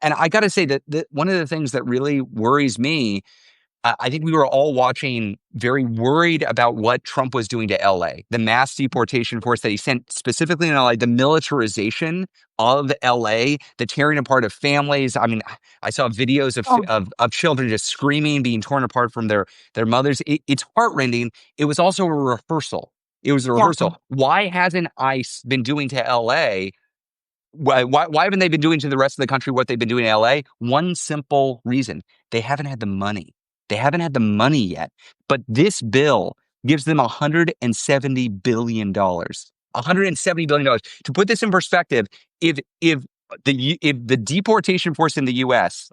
And I got to say that one of the things that really worries me, I think we were all watching very worried about what Trump was doing to LA, the mass deportation force that he sent specifically in LA, the militarization of LA, the tearing apart of families. I mean, I saw videos Oh, of children just screaming, being torn apart from their mothers. It's heartrending. It was also a rehearsal. It was a yeah. rehearsal. Why hasn't ICE been doing to LA? Why haven't they been doing to the rest of the country what they've been doing in LA? One simple reason: they haven't had the money. They haven't had the money yet. But this bill gives them $170 billion. $170 billion. To put this in perspective, if the deportation force in the US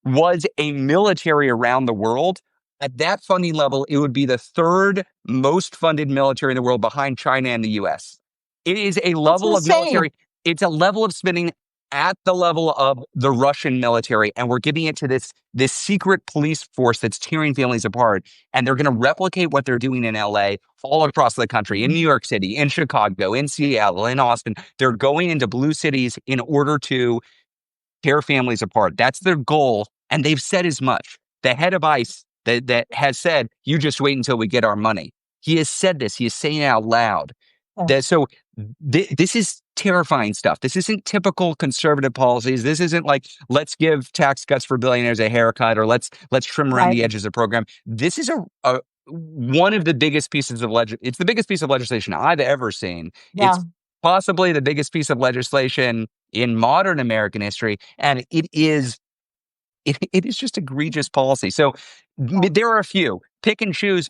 was a military around the world, at that funding level, it would be the third most funded military in the world behind China and the US. It is a That's level of insane. military, it's a level of spending at the level of the Russian military, and we're giving it to this secret police force that's tearing families apart. And they're going to replicate what they're doing in LA all across the country, in New York City, in Chicago, in Seattle, in Austin. They're going into blue cities in order to tear families apart. That's their goal, and they've said as much. The head of ICE that has said, "You just wait until we get our money." He has said this. He is saying it out loud. Yeah, This is terrifying stuff. This isn't typical conservative policies. This isn't like, let's give tax cuts for billionaires a haircut, or let's trim around right. the edges of the program. This is a one of the biggest pieces of it's the biggest piece of legislation I've ever seen. It's Yeah. possibly the biggest piece of legislation in modern American history, and it is just egregious policy. So Yeah. there are a few. Pick and choose.